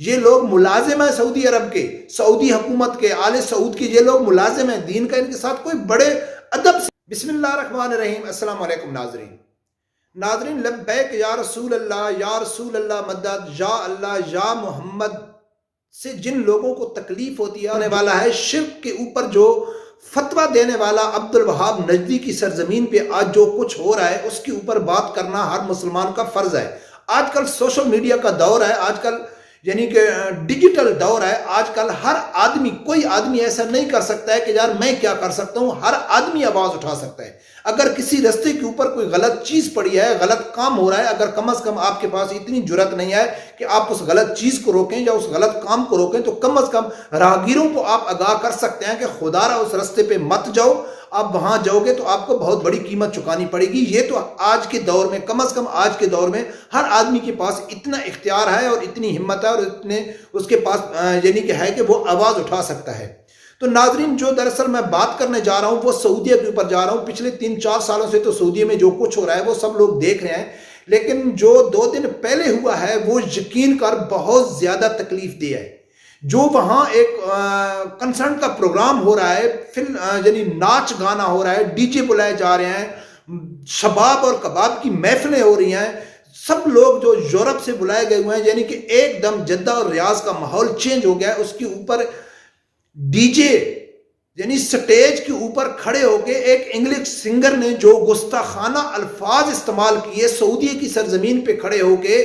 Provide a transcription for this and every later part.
یہ لوگ ملازم ہیں سعودی عرب کے، سعودی حکومت کے، آل سعود کے، یہ لوگ ملازم ہیں، دین کا ان کے ساتھ کوئی بڑے ادب سے۔ بسم اللہ الرحمن الرحیم۔ السلام علیکم ناظرین، لبیک یا رسول اللہ، یا رسول اللہ مدد، یا اللہ یا محمد سے جن لوگوں کو تکلیف ہوتی ہے ہونے والا ہے، شرک کے اوپر جو فتویٰ دینے والا عبد الوہاب نجدی کی سرزمین پہ آج جو کچھ ہو رہا ہے، اس کے اوپر بات کرنا ہر مسلمان کا فرض ہے۔ آج کل سوشل میڈیا کا دور ہے، آج کل یعنی کہ ڈیجیٹل دور ہے، آج کل ہر آدمی، کوئی آدمی ایسا نہیں کر سکتا ہے کہ یار میں کیا کر سکتا ہوں، ہر آدمی آواز اٹھا سکتا ہے۔ اگر کسی رستے کے اوپر کوئی غلط چیز پڑی ہے، غلط کام ہو رہا ہے، اگر کم از کم آپ کے پاس اتنی جرات نہیں ہے کہ آپ اس غلط چیز کو روکیں یا اس غلط کام کو روکیں، تو کم از کم راہگیروں کو آپ آگاہ کر سکتے ہیں کہ خدا را اس رستے پہ مت جاؤ، آپ وہاں جاؤ گے تو آپ کو بہت بڑی قیمت چکانی پڑے گی۔ یہ تو آج کے دور میں، کم از کم آج کے دور میں ہر آدمی کے پاس اتنا اختیار ہے اور اتنی ہمت ہے اور اتنے اس کے پاس یعنی کہ ہے کہ وہ آواز اٹھا سکتا ہے۔ تو ناظرین، جو دراصل میں بات کرنے جا رہا ہوں وہ سعودیہ کے اوپر جا رہا ہوں۔ پچھلے 3-4 سالوں سے تو سعودیہ میں جو کچھ ہو رہا ہے وہ سب لوگ دیکھ رہے ہیں، لیکن جو 2 دن پہلے ہوا ہے وہ یقین کر بہت زیادہ تکلیف دہ ہے۔ جو وہاں ایک کنسرن کا پروگرام ہو رہا ہے، یعنی ناچ گانا ہو رہا ہے، ڈی جے بلائے جا رہے ہیں، شباب اور کباب کی محفلیں ہو رہی ہیں، سب لوگ جو یورپ سے بلائے گئے ہوئے ہیں، یعنی کہ ایک دم جدہ اور ریاض کا ماحول چینج ہو گیا ہے۔ اس کے اوپر ڈی جے یعنی سٹیج کے اوپر کھڑے ہو کے ایک انگلش سنگر نے جو گستاخانہ الفاظ استعمال کیے، سعودیہ کی سرزمین پہ کھڑے ہو کے،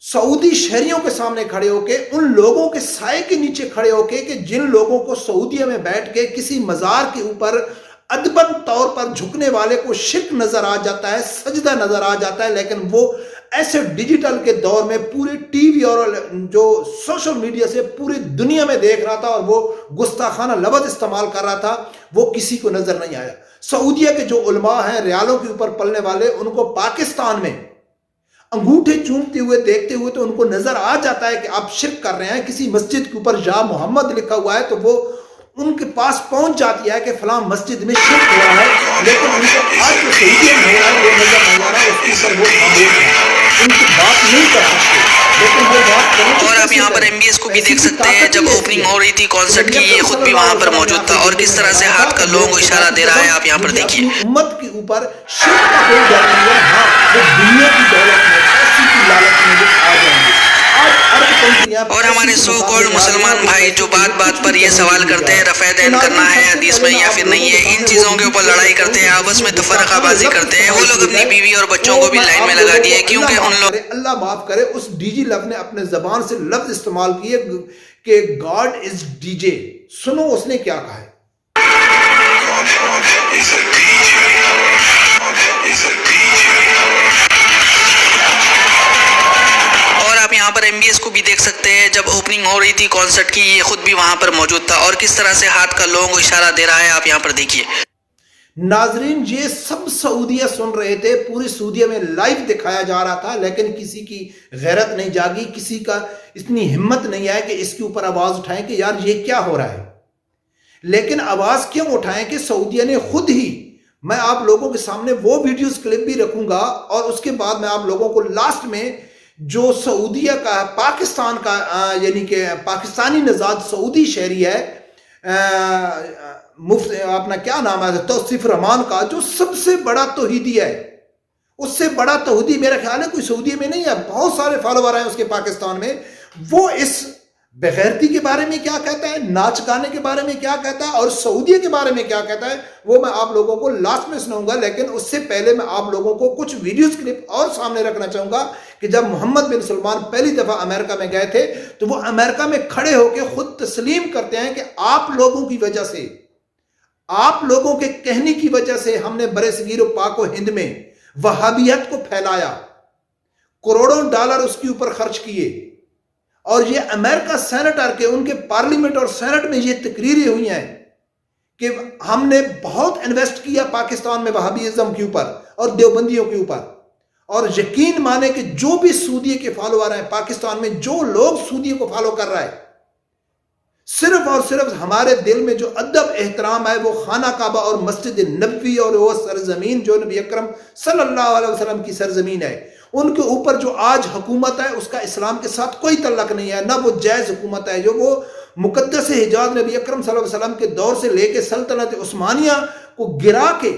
سعودی شہریوں کے سامنے کھڑے ہو کے، ان لوگوں کے سائے کے نیچے کھڑے ہو کے کہ جن لوگوں کو سعودیہ میں بیٹھ کے کسی مزار کے اوپر ادبن طور پر جھکنے والے کو شرک نظر آ جاتا ہے، سجدہ نظر آ جاتا ہے، لیکن وہ ایسے ڈیجیٹل کے دور میں پورے ٹی وی اور جو سوشل میڈیا سے پوری دنیا میں دیکھ رہا تھا اور وہ گستاخانہ لفظ استعمال کر رہا تھا، وہ کسی کو نظر نہیں آیا۔ سعودیہ کے جو علماء ہیں، ریالوں کے اوپر پلنے والے، ان کو پاکستان میں انگوٹھے چومتے ہوئے دیکھتے ہوئے تو ان کو نظر آ جاتا ہے کہ آپ شرک کر رہے ہیں۔ کسی مسجد کے اوپر یا محمد لکھا ہوا ہے تو وہ ان کے پاس پہنچ جاتی ہے کہ فلاں مسجد میں شرک ہو رہا ہے، لیکن ان کو آج جو سعودیہ میں ہو رہا ہے وہ نظر نہیں آ رہا، اس کے اوپر وہ خاموش ہیں، ان کی بات نہیں کر سکتے، لیکن وہ بات کریں۔ اور آپ یہاں پر ایم بی ایس کو بھی دیکھ سکتے ہیں، جب اوپننگ ہو رہی تھی کانسرٹ کی، یہ خود بھی وہاں پر موجود تھا اور کس طرح سے ہاتھ کا لوگوں کو اشارہ دے رہا ہے، آپ یہاں پر دیکھیے۔ امت کے اوپر شرک کا کوئی ڈر نہیں ہے، ہاں وہ دنیا کی دولت میں، پیسے کی لالچ میں وہ آ جائیں گے۔ اور ہمارے سو کالڈ مسلمان بھائی جو بات بات پر یہ سوال کرتے ہیں رفع دین کرنا ہے حدیث میں یا پھر نہیں ہے، ان چیزوں کے اوپر لڑائی کرتے ہیں، آپس میں تفرقہ بازی کرتے ہیں، وہ لوگ اپنی بیوی اور بچوں کو بھی لائن میں لگا دیے، کیونکہ ان لوگ اللہ معاف کرے اس ڈی جے لفظ نے اپنے زبان سے لفظ استعمال کیے کہ گاڈ از ڈی جے۔ سنو اس نے کیا کہا ہے۔ یہاں پر ایم بی ایس کو بھی دیکھ سکتے ہیں، جب اوپننگ ہو رہی تھی کانسرٹ کی، یہ خود بھی وہاں پر موجود تھا اور کس طرح سے ہاتھ کا لوگوں کو اشارہ دے رہا ہے، آپ یہاں پر دیکھیے۔ ناظرین، یہ سب سعودیہ سن رہے تھے، پوری سعودیہ میں لائیو دکھایا جا رہا تھا، لیکن کسی کی غیرت نہیں جاگی، کسی کا اتنی ہمت نہیں آئی کہ اس کے اوپر آواز اٹھائیں کہ یار یہ کیا ہو رہا ہے۔ لیکن آواز کیوں اٹھائیں کہ سعودیہ نے خود ہی، میں آپ لوگوں کے سامنے وہ ویڈیوز کلپ بھی رکھوں گا اور اس کے بعد میں آپ لوگوں کو لاسٹ میں جو سعودیہ کا پاکستان کا یعنی کہ پاکستانی نژاد سعودی شہری ہے، اپنا کیا نام ہے، توصیف رحمان کا، جو سب سے بڑا توحیدی ہے، اس سے بڑا توحیدی میرا خیال ہے کوئی سعودیہ میں نہیں ہے، بہت سارے فالوور ہیں اس کے پاکستان میں، وہ اس بغیرتی کے بارے میں کیا کہتا ہے، ناچ گانے کے بارے میں کیا کہتا ہے اور سعودیہ کے بارے میں کیا کہتا ہے، وہ میں آپ لوگوں کو لاسٹ میں سناؤں گا۔ لیکن اس سے پہلے میں آپ لوگوں کو کچھ ویڈیوز کلپ اور سامنے رکھنا چاہوں گا کہ جب محمد بن سلمان پہلی دفعہ امریکہ میں گئے تھے تو وہ امریکہ میں کھڑے ہو کے خود تسلیم کرتے ہیں کہ آپ لوگوں کی وجہ سے، آپ لوگوں کے کہنے کی وجہ سے ہم نے برِ صغیر و پاک و ہند میں وہابیت کو پھیلایا، کروڑوں ڈالر اس کے اوپر خرچ کیے، اور یہ امریکہ سینیٹر کے، ان کے پارلیمنٹ اور سینٹ میں یہ تقریریں ہوئی ہیں کہ ہم نے بہت انویسٹ کیا پاکستان میں وہابیزم کے اوپر اور دیوبندیوں کے اوپر، اور یقین مانے کہ جو بھی سعودیہ کے فالوور ہیں پاکستان میں، جو لوگ سعودیہ کو فالو کر رہا ہے، صرف اور صرف ہمارے دل میں جو ادب احترام ہے وہ خانہ کعبہ اور مسجد نبوی اور وہ سرزمین جو نبی اکرم صلی اللہ علیہ وسلم کی سرزمین ہے، ان کے اوپر جو آج حکومت ہے اس کا اسلام کے ساتھ کوئی تعلق نہیں ہے، نہ وہ جائز حکومت ہے جو وہ مقدس حجاز نبی اکرم صلی اللہ علیہ وسلم کے دور سے لے کے سلطنت عثمانیہ کو گرا کے،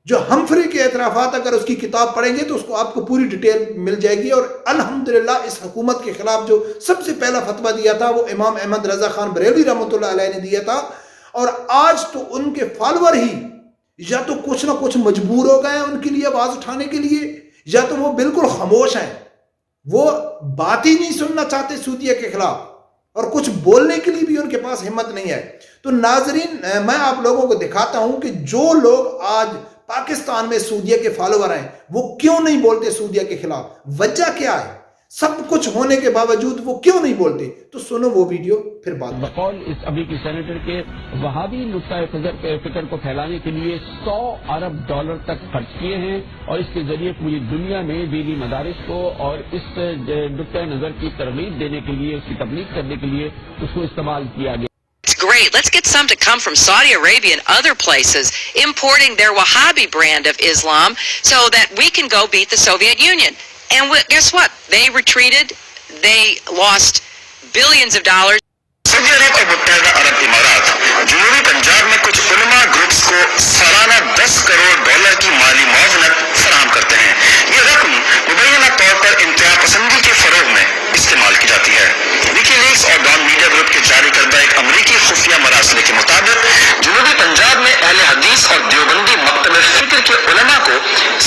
جو ہمفری کے اعترافات اگر اس کی کتاب پڑھیں گے تو اس کو آپ کو پوری ڈیٹیل مل جائے گی، اور الحمدللہ اس حکومت کے خلاف جو سب سے پہلا فتویٰ دیا تھا وہ امام احمد رضا خان بریلوی رحمۃ اللہ علیہ نے دیا تھا، اور آج تو ان کے فالوور ہی یا تو کچھ نہ کچھ مجبور ہو گئے ہیں ان کے لیے آواز اٹھانے کے لیے، یا تو وہ بالکل خاموش ہیں، وہ بات ہی نہیں سننا چاہتے سعودیہ کے خلاف، اور کچھ بولنے کے لیے بھی ان کے پاس ہمت نہیں ہے۔ تو ناظرین، میں آپ لوگوں کو دکھاتا ہوں کہ جو لوگ آج پاکستان میں سعودیہ کے فالوور ہیں وہ کیوں نہیں بولتے سعودیہ کے خلاف، وجہ کیا ہے، سب کچھ ہونے کے باوجود وہ کیوں نہیں بولتے؟ تو سنو وہ ویڈیو پھر بات کریں۔ بقول اس امریکی سینیٹر کے وہابی نقطۂ فکر کو پھیلانے کے لیے $100 ارب تک خرچ کیے ہیں، اور اس کے ذریعے پوری دنیا میں دینی مدارس کو اور اس نقطۂ نظر کی ترغیب دینے کے لیے، اس کی تبلیغ کرنے کے لیے اس کو استعمال کیا گیا۔ Great. Let's get some to come from Saudi Arabia and other places importing their Wahhabi brand of Islam so that we can go beat the Soviet Union. And guess what? They retreated. They lost billions of dollars. سعودی عرب اور متحدہ عرب امارات جنوبی پنجاب میں کچھ علماء groups کو سالانہ $10 کروڑ کی مالی معاونت فراہم کرتے ہیں۔ یہ رقم مبینہ طور پر انتہا پسندی کے فروغ میں استعمال کی جاتی ہے۔ وکی لیکس اور ڈان میڈیا گروپ کے جاری کردہ ایک امریکی خفیہ مراسلے کے مطابق جنوبی پنجاب میں اہل حدیث اور دیوبندی مکتب فکر کے علماء کو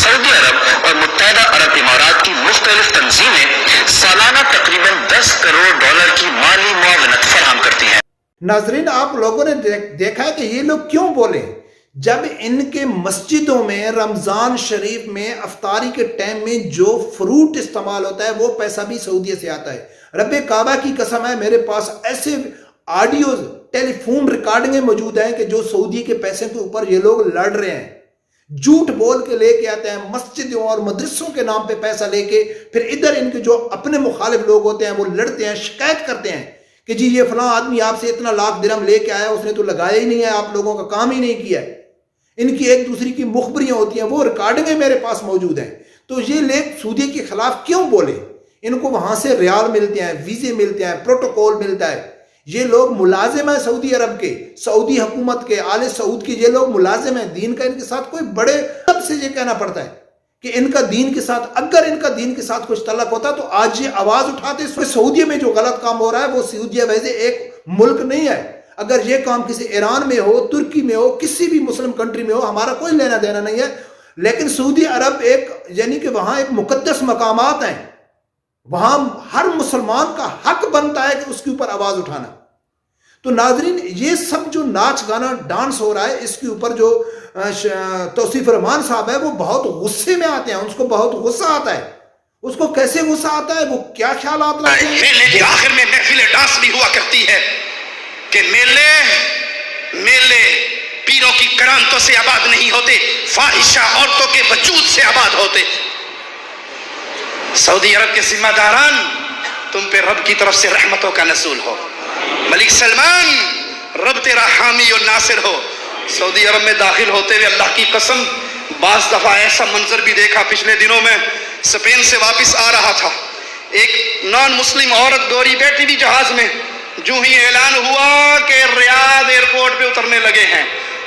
سعودی عرب اور متحدہ عرب امارات کی مختلف تنظیمیں سالانہ تقریباً $10 کروڑ کی مالی معاونت فراہم کرتی ہیں۔ ناظرین، آپ لوگوں نے دیکھا ہے کہ یہ لوگ کیوں بولے؟ جب ان کے مسجدوں میں رمضان شریف میں افطاری کے ٹائم میں جو فروٹ استعمال ہوتا ہے وہ پیسہ بھی سعودیہ سے آتا ہے۔ رب کعبہ کی قسم ہے، میرے پاس ایسے آڈیوز، ٹیلی فون ریکارڈنگیں موجود ہیں کہ جو سعودی کے پیسے کے اوپر یہ لوگ لڑ رہے ہیں، جھوٹ بول کے لے کے آتے ہیں، مسجدوں اور مدرسوں کے نام پہ پیسہ لے کے، پھر ادھر ان کے جو اپنے مخالف لوگ ہوتے ہیں وہ لڑتے ہیں، شکایت کرتے ہیں کہ جی یہ فلاں آدمی آپ سے اتنا لاکھ درہم لے کے آیا، اس نے تو لگایا ہی نہیں ہے، آپ لوگوں کا کام ہی نہیں کیا ہے۔ ان کی ایک دوسری کی مخبریاں ہوتی ہیں، وہ ریکارڈنگیں میرے پاس موجود ہیں۔ تو یہ لوگ سعودی کے خلاف کیوں بولے؟ ان کو وہاں سے ریال ملتے ہیں، ویزے ملتے ہیں، پروٹوکول ملتا ہے، یہ لوگ ملازم ہیں سعودی عرب کے، سعودی حکومت کے، آل سعود کے، یہ لوگ ملازم ہیں، دین کا ان کے ساتھ کوئی بڑے سب سے یہ کہنا پڑتا ہے کہ ان کا دین کے ساتھ، اگر ان کا دین کے ساتھ کچھ تعلق ہوتا تو آج یہ آواز اٹھاتے۔ سعودیہ میں جو غلط کام ہو رہا ہے، وہ سعودیہ ویسے ایک ملک نہیں ہے، اگر یہ کام کسی ایران میں ہو، ترکی میں ہو، کسی بھی مسلم کنٹری میں ہو، ہمارا کوئی لینا دینا نہیں ہے، لیکن سعودی عرب ایک یعنی کہ وہاں ایک مقدس مقامات ہیں، وہاں ہر مسلمان کا حق بنتا ہے کہ اس کے اوپر آواز اٹھانا۔ تو ناظرین، یہ سب جو ناچ گانا ڈانس ہو رہا ہے، اس کے اوپر جو توصیف رحمان صاحب ہے وہ بہت غصے میں آتے ہیں، اس کو بہت غصہ آتا ہے۔ اس کو کیسے غصہ آتا ہے، وہ کیا خیالات رکھتے ہیں؟ میلے کے آخر میں محفل ڈانس بھی ہوا کرتی ہے کہ میلے پیروں کی کرامتوں سے آباد نہیں ہوتے، فاحشہ عورتوں کے وجود سے آباد ہوتے۔ سعودی عرب کے ذمہ داران، تم پہ رب کی طرف سے رحمتوں کا نزول ہو۔ ملک سلمان، رب تیرا حامی و ناصر ہو۔ سعودی عرب میں داخل ہوتے ہوئے اللہ کی قسم بعض دفعہ ایسا منظر بھی دیکھا، پچھلے دنوں میں اسپین سے واپس آ رہا تھا، ایک نان مسلم عورت گوری بیٹھی بھی جہاز میں، جو ہی اعلان ہوا کہ ریاض ایئرپورٹ پہ اترنے لگے ہیں،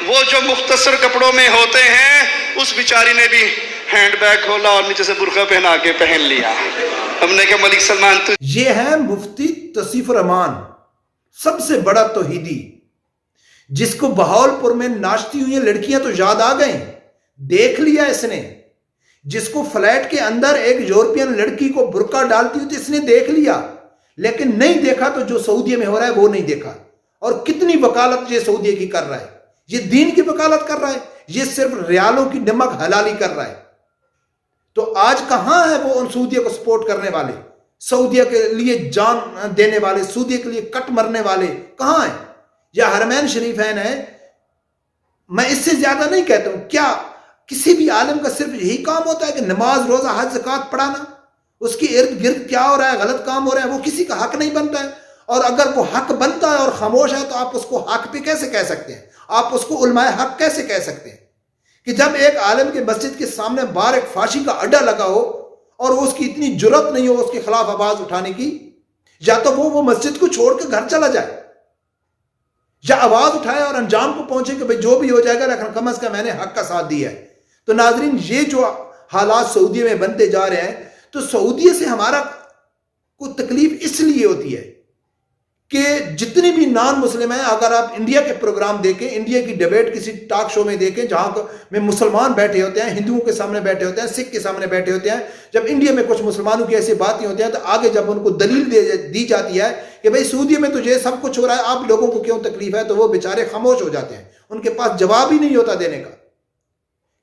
وہ جو مختصر کپڑوں میں ہوتے ہیں، اس بیچاری نے بھی ہینڈ بیگ کھولا اور نیچے سے برقع پہنا کے پہن لیا۔ ہم نے کہا ملک سلمان تو یہ ہے مفتی توصیف الرحمان، سب سے بڑا توحیدی، جس کو بہاولپور میں ناچتی ہوئی لڑکیاں تو یاد آ گئیں، دیکھ لیا اس نے، جس کو فلیٹ کے اندر ایک یورپین لڑکی کو برقع ڈالتی ہوئی اس نے دیکھ لیا، لیکن نہیں دیکھا تو جو سعودیہ میں ہو رہا ہے وہ نہیں دیکھا۔ اور کتنی وکالت یہ سعودیہ کی کر رہا ہے، یہ دین کی وکالت کر رہا ہے، یہ صرف ریالوں کی نمک حلالی کر رہا ہے۔ تو آج کہاں ہے وہ ان سعودیہ کو سپورٹ کرنے والے، سعودیہ کے لیے جان دینے والے، سعودیہ کے لیے کٹ مرنے والے کہاں ہیں؟ یا حرمین شریفین ہے، میں اس سے زیادہ نہیں کہتا ہوں۔ کیا کسی بھی عالم کا صرف یہی کام ہوتا ہے کہ نماز، روزہ، حج، زکوٰۃ پڑھانا؟ اس کی ارد گرد کیا ہو رہا ہے، غلط کام ہو رہا ہے، وہ کسی کا حق نہیں بنتا ہے۔ اور اگر وہ حق بنتا ہے اور خاموش ہے تو آپ اس کو حق پہ کیسے کہہ سکتے ہیں؟ آپ اس کو علماء حق کیسے کہہ سکتے ہیں کہ جب ایک عالم کے مسجد کے سامنے باہر ایک فاشی کا اڈا لگا ہو اور اس کی اتنی جرت نہیں ہو اس کے خلاف آواز اٹھانے کی، یا تو وہ مسجد کو چھوڑ کے گھر چلا جائے، یا آواز اٹھائے اور انجام کو پہنچے کہ بھئی جو بھی ہو جائے گا لیکن کم از کم میں نے حق کا ساتھ دیا ہے۔ تو ناظرین، یہ جو حالات سعودیہ میں بنتے جا رہے ہیں، تو سعودیہ سے ہمارا کو تکلیف اس لیے ہوتی ہے کہ جتنی بھی نان مسلم ہیں، اگر آپ انڈیا کے پروگرام دیکھیں، انڈیا کی ڈیبیٹ کسی ٹاک شو میں دیکھیں جہاں میں مسلمان بیٹھے ہوتے ہیں، ہندوؤں کے سامنے بیٹھے ہوتے ہیں، سکھ کے سامنے بیٹھے ہوتے ہیں، جب انڈیا میں کچھ مسلمانوں کی ایسی باتیں ہوتی ہیں تو آگے جب ان کو دلیل دی جاتی ہے کہ بھئی سعودیہ میں تو یہ سب کچھ ہو رہا ہے، آپ لوگوں کو کیوں تکلیف ہے، تو وہ بیچارے خاموش ہو جاتے ہیں، ان کے پاس جواب ہی نہیں ہوتا دینے کا،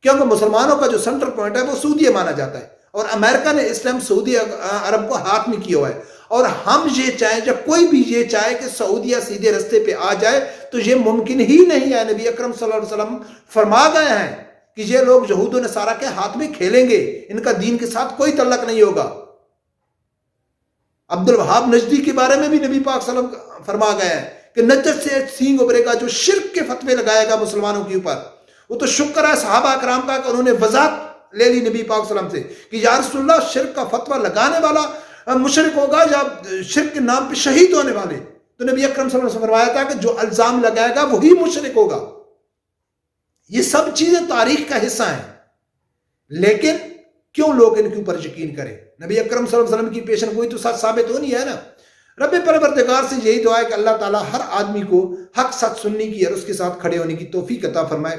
کیونکہ مسلمانوں کا جو سینٹرل پوائنٹ ہے وہ سعودیہ مانا جاتا ہے، اور امریکہ نے اس ٹائم سعودی عرب کو ہاتھ میں کیا ہوا ہے۔ اور ہم یہ چاہیں، جب کوئی بھی یہ چاہے کہ سعودیہ سیدھے رستے پہ آ جائے تو یہ ممکن ہی نہیں ہے۔ نبی اکرم صلی اللہ علیہ وسلم فرما گئے ہیں کہ یہ لوگ یہود و نصارہ کے ہاتھ میں کھیلیں گے، ان کا دین کے ساتھ کوئی تعلق نہیں ہوگا۔ عبد الوہاب نجدی کے بارے میں بھی نبی پاک صلی اللہ علیہ وسلم فرما گئے ہیں کہ نجد سے سینگ ابھرے گا جو شرک کے فتوے لگائے گا مسلمانوں کے اوپر۔ وہ تو شکر ہے صحابہ کرام کا کہ انہوں نے وضاحت لے لی نبی پاک صلی اللہ علیہ وسلم سے کہ یا رسول اللہ، شرک کا فتویٰ لگانے والا مشرک ہوگا یا شرک کے نام پہ شہید ہونے والے؟ تو نبی اکرم صلی اللہ علیہ وسلم فرمایا تھا کہ جو الزام لگائے گا وہی مشرک ہوگا۔ یہ سب چیزیں تاریخ کا حصہ ہیں، لیکن کیوں لوگ ان کے اوپر یقین کریں؟ نبی اکرم صلی اللہ علیہ وسلم کی پیشن گوئی تو سچ ثابت ہونی ہے نا۔ رب پروردگار سے یہی دعا ہے کہ اللہ تعالیٰ ہر آدمی کو حق سچ سننے کی اور اس کے ساتھ کھڑے ہونے کی توفیق عطا فرمائے۔